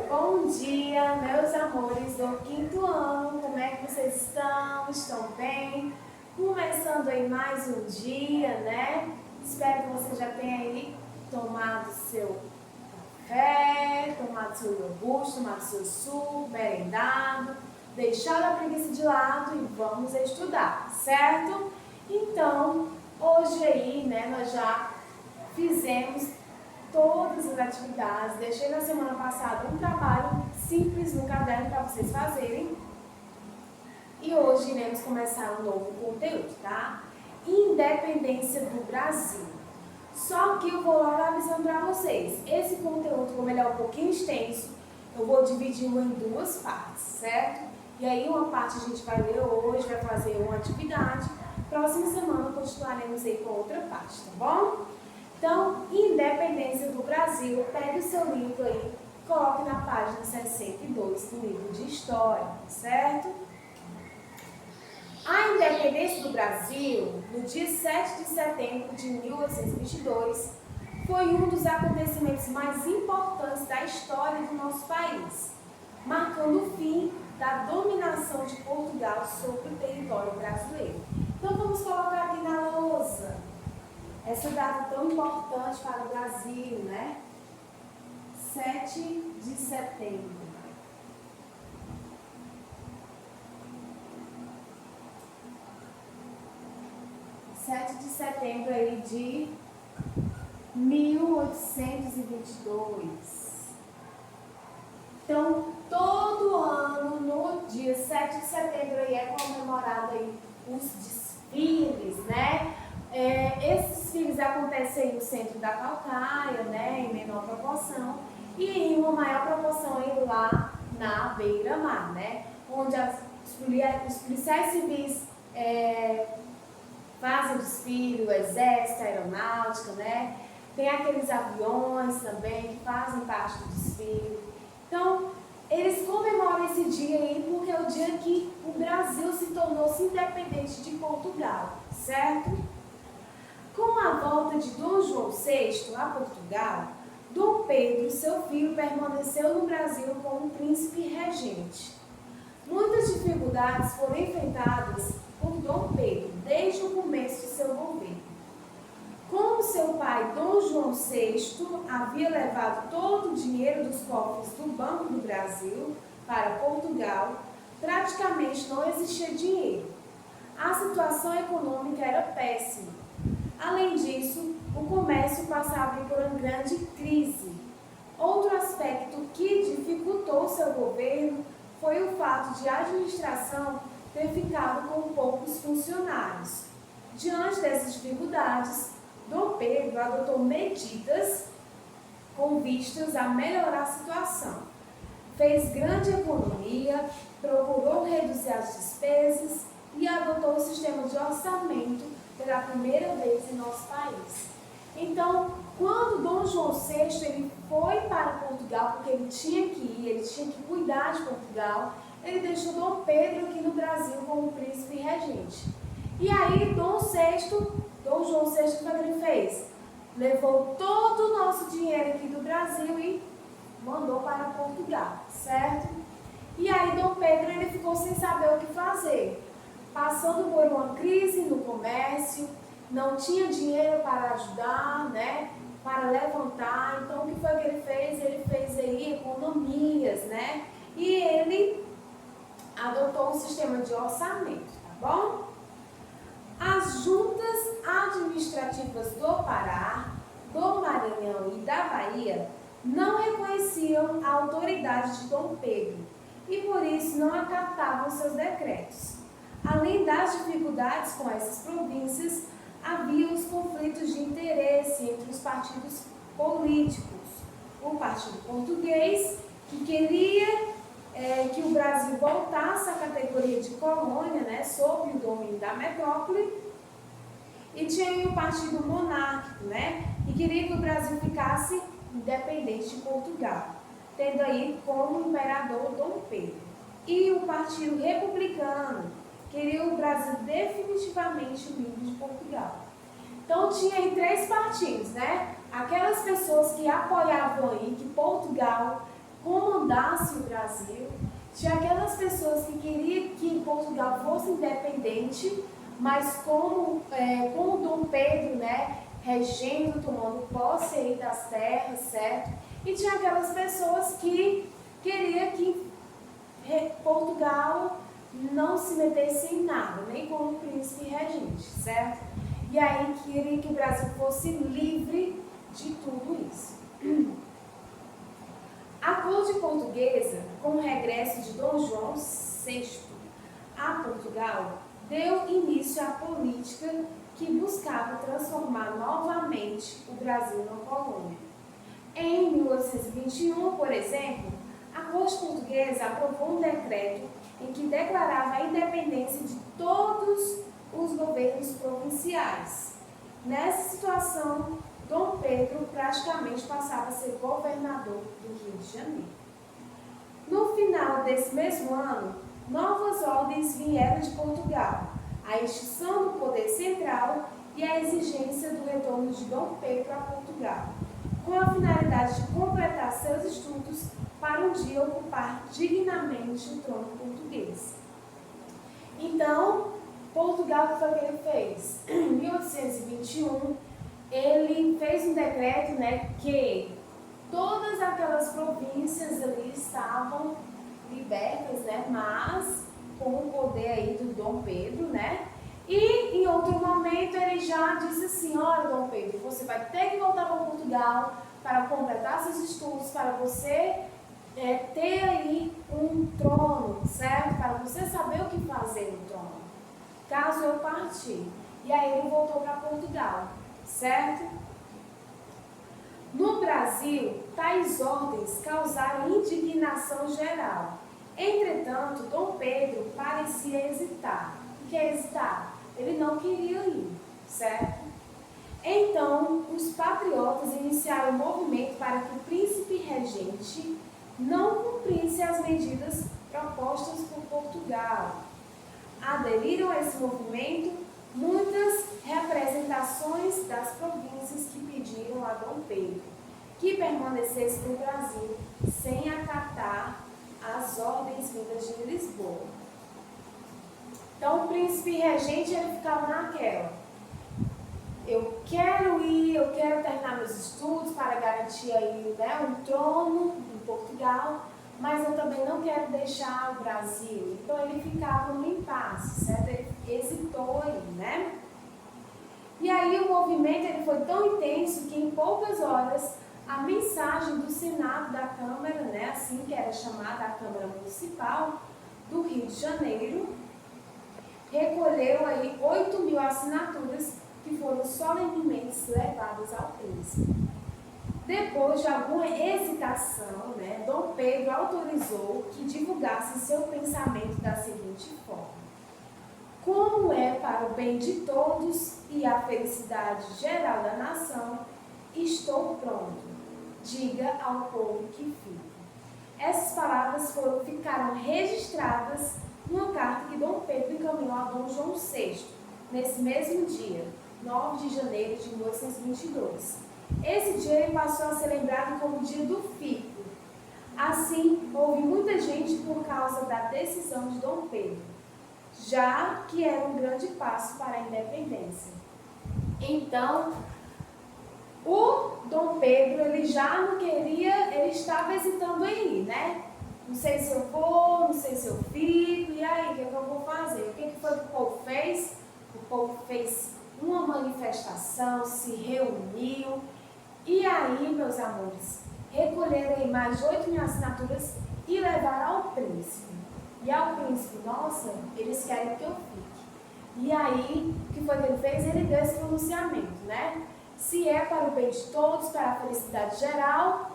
Bom dia, meus amores do quinto ano, como é que vocês estão? Estão bem? Começando aí mais um dia, né? Espero que você já tenha aí tomado seu café, tomado seu iogurte, tomado seu suco, merendado, deixado a preguiça de lado e vamos estudar, certo? Então, hoje aí, né, nós já fizemos todas as atividades. Deixei na semana passada um trabalho simples no caderno para vocês fazerem. E hoje iremos começar um novo conteúdo, tá? Independência do Brasil. Só que eu vou logo avisando para vocês, esse conteúdo, como ele é um pouquinho extenso, eu vou dividi-lo em duas partes, certo? E aí uma parte a gente vai ler hoje, vai fazer uma atividade. Próxima semana continuaremos aí com outra parte, tá bom? Então, Independência do Brasil, pegue o seu livro aí, coloque na página 62 do livro de História, certo? A independência do Brasil, no dia 7 de setembro de 1822, foi um dos acontecimentos mais importantes da história do nosso país, marcando o fim da dominação de Portugal sobre o território brasileiro. Então, vamos colocar aqui na lousa essa data tão importante para o Brasil, né? 7 de setembro. 7 de setembro aí de 1822. Então, todo ano, no dia 7 de setembro, aí é comemorado aí os desfiles, né? Esses desfiles acontecem aí no centro da Calcaia, né, em menor proporção, e em uma maior proporção aí lá na beira-mar, né, onde os policiais civis fazem o desfile, o exército, a aeronáutica, né, tem aqueles aviões também que fazem parte do desfile. Então, eles comemoram esse dia aí porque é o dia que o Brasil se tornou-se independente de Portugal, certo? Com a volta de Dom João VI a Portugal, Dom Pedro, seu filho, permaneceu no Brasil como príncipe regente. Muitas dificuldades foram enfrentadas por Dom Pedro desde o começo de seu governo. Como seu pai, Dom João VI, havia levado todo o dinheiro dos cofres do Banco do Brasil para Portugal, praticamente não existia dinheiro. A situação econômica era péssima. Além disso, o comércio passava por uma grande crise. Outro aspecto que dificultou seu governo foi o fato de a administração ter ficado com poucos funcionários. Diante dessas dificuldades, Dom Pedro adotou medidas com vistas a melhorar a situação. Fez grande economia, procurou reduzir as despesas e adotou o sistema de orçamento pela primeira vez em nosso país. Então, quando Dom João VI ele foi para Portugal, porque ele tinha que ir, ele tinha que cuidar de Portugal, ele deixou Dom Pedro aqui no Brasil como príncipe regente. E aí, Dom João VI, o que ele fez? Levou todo o nosso dinheiro aqui do Brasil e mandou para Portugal, certo? E aí, Dom Pedro ele ficou sem saber o que fazer. Passando por uma crise no comércio, não tinha dinheiro para ajudar, né, para levantar. Então, o que foi que ele fez? Ele fez aí economias, né, e ele adotou um sistema de orçamento, tá bom? As juntas administrativas do Pará, do Maranhão e da Bahia não reconheciam a autoridade de Dom Pedro e, por isso, não acatavam seus decretos. Além das dificuldades com essas províncias, havia os conflitos de interesse entre os partidos políticos. O Partido Português, que queria que o Brasil voltasse à categoria de colônia, né, sob o domínio da metrópole, e tinha o Partido Monárquico, né, e queria que o Brasil ficasse independente de Portugal, tendo aí como imperador Dom Pedro. E o Partido Republicano, queria o Brasil definitivamente livre de Portugal. Então tinha aí três partidos, né? Aquelas pessoas que apoiavam aí que Portugal comandasse o Brasil, tinha aquelas pessoas que queriam que Portugal fosse independente, mas como Dom Pedro, né, regendo, tomando posse aí das terras, certo? E tinha aquelas pessoas que queriam que Portugal não se metesse em nada, nem como príncipe regente, certo? E aí queria que o Brasil fosse livre de tudo isso. A corte portuguesa, com o regresso de Dom João VI a Portugal, deu início à política que buscava transformar novamente o Brasil numa colônia. Em 1821, por exemplo, a corte portuguesa aprovou um decreto em que declarava a independência de todos os governos provinciais. Nessa situação, Dom Pedro praticamente passava a ser governador do Rio de Janeiro. No final desse mesmo ano, novas ordens vieram de Portugal, a extinção do poder central e a exigência do retorno de Dom Pedro a Portugal, com a finalidade de completar seus estudos para um dia ocupar dignamente o trono português. Então, Portugal, o que foi que ele fez? Em 1821, ele fez um decreto, né, que todas aquelas províncias ali estavam libertas, né, mas com o poder aí do Dom Pedro, né? E em outro momento ele já disse assim: olha, Dom Pedro, você vai ter que voltar para Portugal para completar seus estudos, para você ter aí um trono, certo? Para você saber o que fazer no trono, caso eu partir. E aí ele voltou para Portugal, certo? No Brasil, tais ordens causaram indignação geral. Entretanto, Dom Pedro parecia hesitar. O que é hesitar? Ele não queria ir, certo? Então, os patriotas iniciaram um movimento para que o príncipe regente não cumprisse as medidas propostas por Portugal. Aderiram a esse movimento muitas representações das províncias que pediram a Dom Pedro que permanecesse no Brasil sem acatar as ordens vindas de Lisboa. Então, o príncipe regente ele ficava naquela: eu quero ir, eu quero terminar meus estudos para garantir aí, né, um trono em Portugal, mas eu também não quero deixar o Brasil. Então ele ficava no impasse, certo? Ele hesitou aí, né? E aí o movimento ele foi tão intenso que em poucas horas a mensagem do Senado da Câmara, né, assim que era chamada a Câmara Municipal do Rio de Janeiro, recolheu aí 8.000 assinaturas que foram solenemente levadas ao príncipe. Depois de alguma hesitação, né, Dom Pedro autorizou que divulgasse seu pensamento da seguinte forma: como é para o bem de todos e a felicidade geral da nação, estou pronto. Diga ao povo que fique. Essas palavras ficaram registradas numa carta que Dom Pedro encaminhou a Dom João VI, nesse mesmo dia, 9 de janeiro de 1822. Esse dia ele passou a ser lembrado como o dia do fico. Assim, houve muita gente por causa da decisão de Dom Pedro, já que era um grande passo para a independência. Então, o Dom Pedro, ele já não queria, ele estava hesitando em ir, né? Não sei se eu vou, não sei se eu fico, e aí, o que eu vou fazer? O que foi que o povo fez? O povo fez uma manifestação, se reuniu, e aí, meus amores, recolheram aí mais de 8.000 assinaturas e levaram ao príncipe. E ao príncipe: nossa, eles querem que eu fique. E aí, o que foi que ele fez? Ele deu esse pronunciamento, né? Se é para o bem de todos, para a felicidade geral,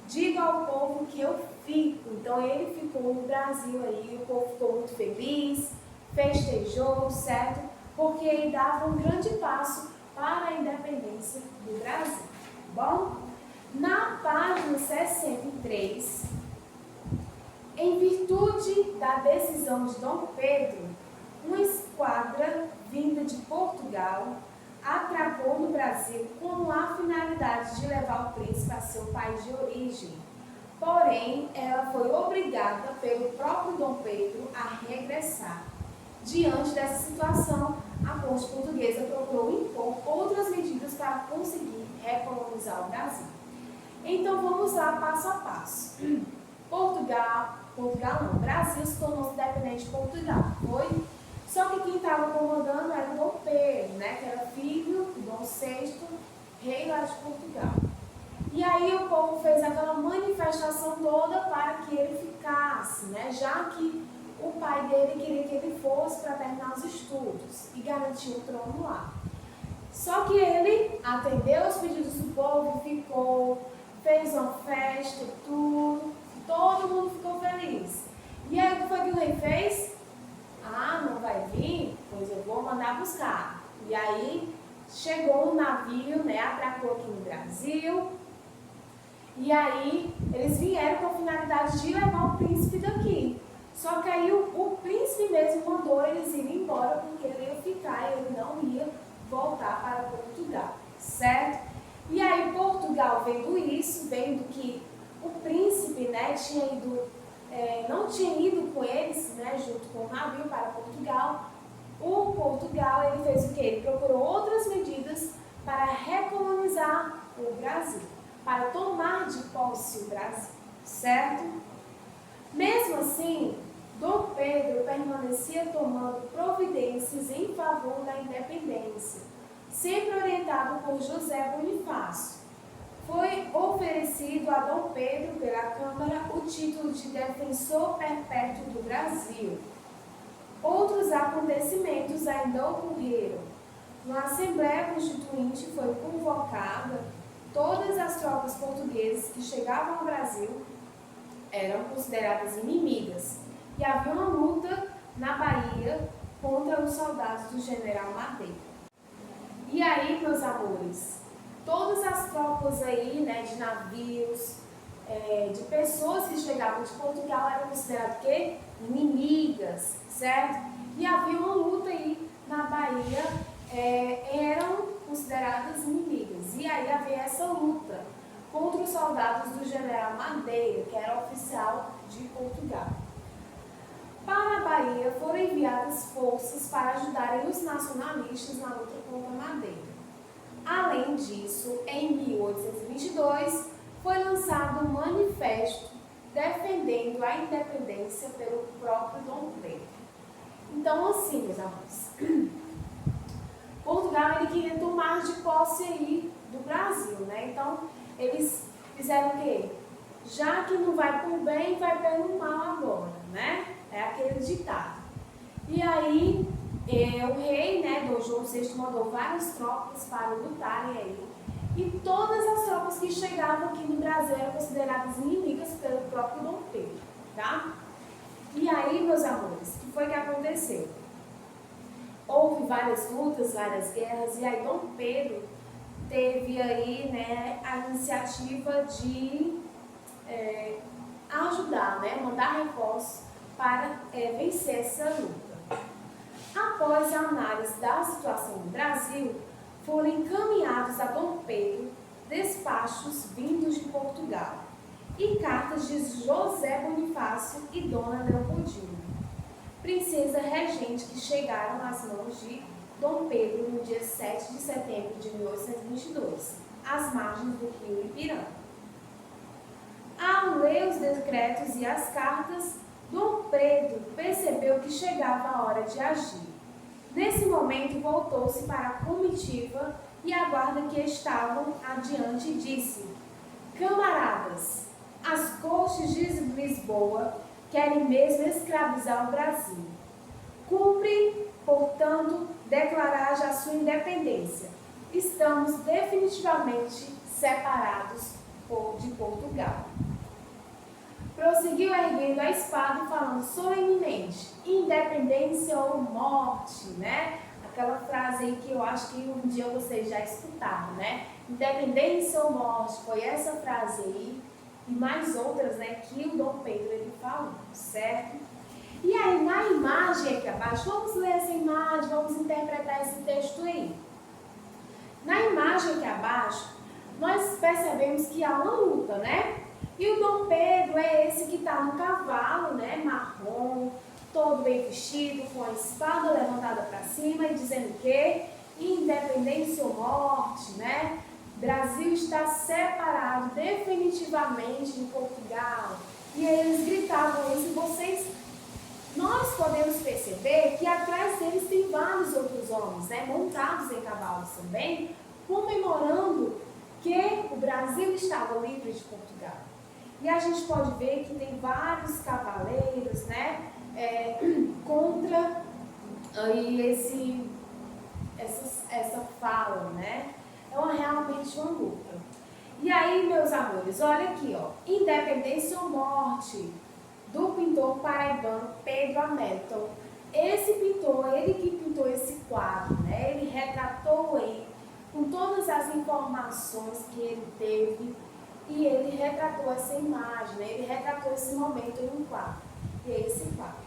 diga ao povo que eu fico. Então ele ficou no Brasil aí, o povo ficou muito feliz, festejou, certo? Porque ele dava um grande passo para a independência do Brasil. Bom, na página 63, em virtude da decisão de Dom Pedro, uma esquadra vinda de Portugal atracou no Brasil com a finalidade de levar o príncipe a seu país de origem. porém ela foi obrigada pelo próprio Dom Pedro a regressar. Diante dessa situação, a corte portuguesa procurou impor outras medidas para conseguir recolonizar o Brasil. Então vamos lá, passo a passo. Brasil se tornou independente de Portugal, foi? Só que quem estava comandando era o Dom Pedro, né, que era filho do Dom VI, rei lá de Portugal. E aí o povo fez aquela manifestação toda para que ele ficasse, né, já que o pai dele queria que ele fosse para terminar os estudos e garantir o trono lá. Só que ele atendeu os pedidos do povo, ficou, fez uma festa, tudo, todo mundo ficou feliz. E aí o que foi que o rei fez? Ah, não vai vir? Pois eu vou mandar buscar. E aí chegou um navio, né, atracou aqui no Brasil. E aí eles vieram com a finalidade de levar o príncipe daqui. Só que aí o príncipe mesmo mandou eles irem embora porque ele ia ficar e ele não ia voltar para Portugal, certo? E aí Portugal, vendo isso, vendo que o príncipe, né, não tinha ido com eles, né, junto com o navio para Portugal, o Portugal ele fez o quê? Ele procurou outras medidas para recolonizar o Brasil, para tomar de posse o Brasil, certo? Mesmo assim, Dom Pedro permanecia tomando providências em favor da independência, sempre orientado por José Bonifácio. Foi oferecido a Dom Pedro pela Câmara o título de defensor perpétuo do Brasil. Outros acontecimentos ainda ocorreram. Na Assembleia Constituinte foi convocada, todas as tropas portuguesas que chegavam ao Brasil eram consideradas inimigas e havia uma luta na Bahia contra os soldados do general Madeira. E aí, meus amores, todas as tropas aí, né, de navios, de pessoas que chegavam de Portugal eram consideradas que inimigas, certo? E havia uma luta aí na Bahia, eram consideradas inimigas. E aí havia essa luta contra os soldados do general Madeira, que era oficial de Portugal. Para a Bahia foram enviadas forças para ajudarem os nacionalistas na luta contra Madeira. Além disso, em 1822, foi lançado um manifesto defendendo a independência pelo próprio Dom Pedro. Então, assim, meus amores, Portugal ele queria tomar de posse aí do Brasil, né? Então, eles fizeram o quê? Já que não vai por bem, vai pelo mal agora, né? É aquele ditado. E aí, o rei, né, Dom João VI, mandou várias tropas para lutarem aí. E todas as tropas que chegavam aqui no Brasil eram consideradas inimigas pelo próprio Dom Pedro, tá? E aí, meus amores, o que foi que aconteceu? Houve várias lutas, várias guerras, e aí Dom Pedro teve aí, né, a iniciativa de ajudar, né, mandar reforços para vencer essa luta. Após a análise da situação no Brasil, foram encaminhados a Dom Pedro despachos vindos de Portugal e cartas de José Bonifácio e Dona Leopoldina, princesa regente, que chegaram às mãos de Dom Pedro no dia 7 de setembro de 1822, às margens do rio Ipiranga. Ao ler os decretos e as cartas, Dom Pedro percebeu que chegava a hora de agir. Nesse momento, voltou-se para a comitiva e a guarda que estavam adiante e disse: camaradas, as cortes de Lisboa querem mesmo escravizar o Brasil. Cumpre, portanto, declarar já sua independência. Estamos definitivamente separados de Portugal. Prosseguiu erguendo a espada e falando solenemente: independência ou morte, né? Aquela frase aí que eu acho que um dia vocês já escutaram, né? Independência ou morte, foi essa frase aí e mais outras, né, que o Dom Pedro ele falou, certo? E aí na imagem aqui abaixo, vamos ler essa imagem, vamos interpretar esse texto aí. Na imagem aqui abaixo, nós percebemos que há uma luta, né? E o Dom Pedro é esse que está no cavalo, né, marrom, todo bem vestido, com a espada levantada para cima e dizendo que independência ou morte, né? Brasil está separado definitivamente de Portugal. E aí eles gritavam isso, nós podemos perceber que atrás deles tem vários outros homens, né, montados em cavalos também, comemorando que o Brasil estava livre de Portugal. E a gente pode ver que tem vários cavaleiros, né, contra aí essa fala, né? É realmente uma luta. E aí, meus amores, olha aqui, ó, Independência ou Morte, do pintor paraibano Pedro Américo. Então, esse pintor, ele que pintou esse quadro, né? Ele retratou aí, com todas as informações que ele teve, e ele retratou essa imagem, né? Ele retratou esse momento em um quadro. E é esse quadro.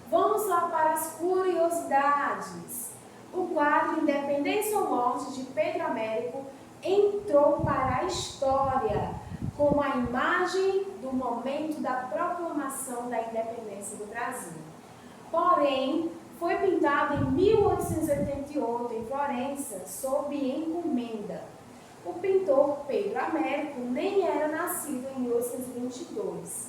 Vamos lá para as curiosidades. O quadro Independência ou Morte, de Pedro Américo, entrou para a história como a imagem do momento da proclamação da independência do Brasil. Porém, foi pintado em 1888 em Florença, sob encomenda. O pintor Pedro Américo nem era nascido em 1822.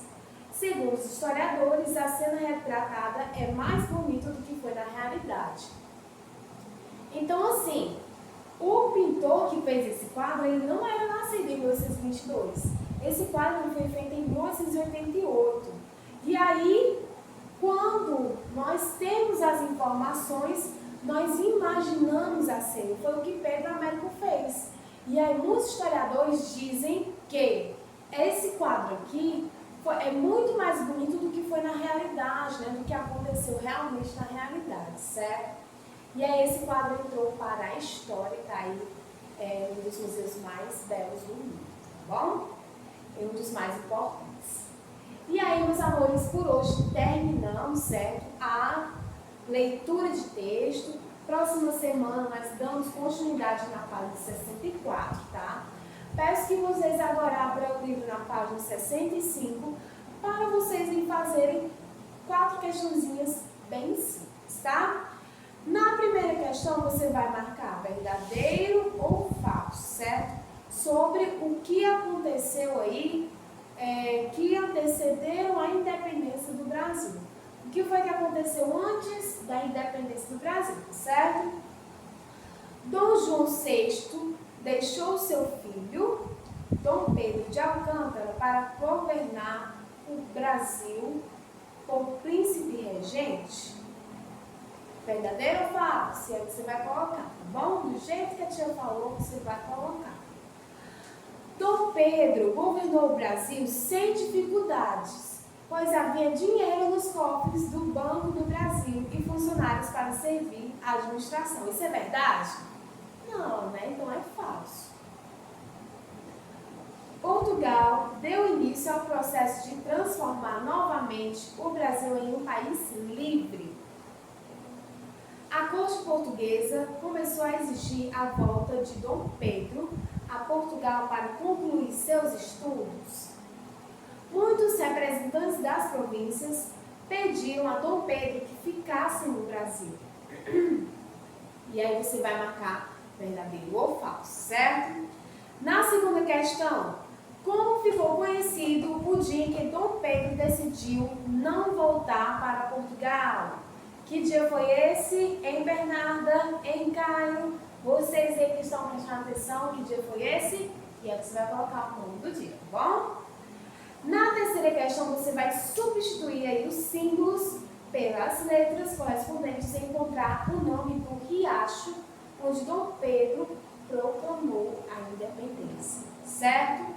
Segundo os historiadores, a cena retratada é mais bonita do que foi na realidade. Então, assim, o pintor que fez esse quadro, ele não era nascido em 1822. Esse quadro foi feito em 1888. E aí, quando nós temos as informações, nós imaginamos a cena. Foi o que Pedro Américo fez. E aí, muitos historiadores dizem que esse quadro aqui é muito mais bonito do que foi na realidade, né? Do que aconteceu realmente na realidade, certo? E aí esse quadro entrou para a história, está aí um dos museus mais belos do mundo, tá bom? É um dos mais importantes. E aí, meus amores, por hoje terminamos, certo? A leitura de texto. Próxima semana nós damos continuidade na página 64, tá? Peço que vocês agora abram o livro na página 65 para vocês me fazerem 4 questõezinhas bem simples, tá? Na primeira questão você vai marcar verdadeiro ou falso, certo? Sobre o que aconteceu aí, que antecederam a independência do Brasil. O que foi que aconteceu antes da independência do Brasil, certo? Dom João VI deixou seu filho, Dom Pedro de Alcântara, para governar o Brasil como príncipe regente. Verdadeiro ou falso? É o que você vai colocar, tá bom? Do jeito que a tia falou, você vai colocar. Dom Pedro governou o Brasil sem dificuldades, pois havia dinheiro nos cofres do Banco do Brasil e funcionários para servir a administração. Isso é verdade? Não, né? Então é falso. Portugal deu início ao processo de transformar novamente o Brasil em um país livre. A corte portuguesa começou a exigir a volta de Dom Pedro a Portugal para concluir seus estudos. Muitos representantes das províncias pediram a Dom Pedro que ficasse no Brasil. E aí você vai marcar verdadeiro ou falso, certo? Na segunda questão, como ficou conhecido o dia em que Dom Pedro decidiu não voltar para Portugal? Que dia foi esse? Em Bernarda, em Caio? Vocês aí que estão prestando atenção, que dia foi esse? E aí você vai colocar o nome do dia, tá bom? Na terceira questão, você vai substituir aí os símbolos pelas letras correspondentes e encontrar o nome do riacho onde Dom Pedro proclamou a independência, certo?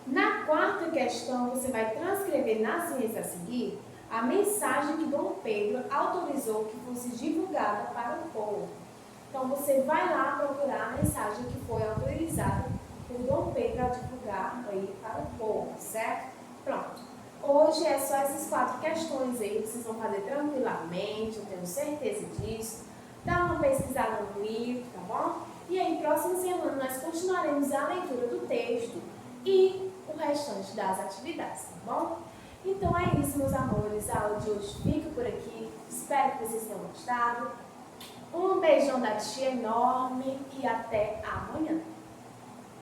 Na quarta questão, você vai transcrever nas linhas a seguir a mensagem que Dom Pedro autorizou que fosse divulgada para o povo. Então, você vai lá procurar a mensagem que foi autorizada por Dom Pedro a divulgar aí para o povo, certo? Pronto. Hoje é só essas 4 questões aí, vocês vão fazer tranquilamente, eu tenho certeza disso. Dá uma pesquisada no livro, tá bom? E aí, próxima semana, nós continuaremos a leitura do texto e o restante das atividades, tá bom? Então é isso, meus amores, a aula de hoje fica por aqui, espero que vocês tenham gostado. Um beijão da tia enorme e até amanhã.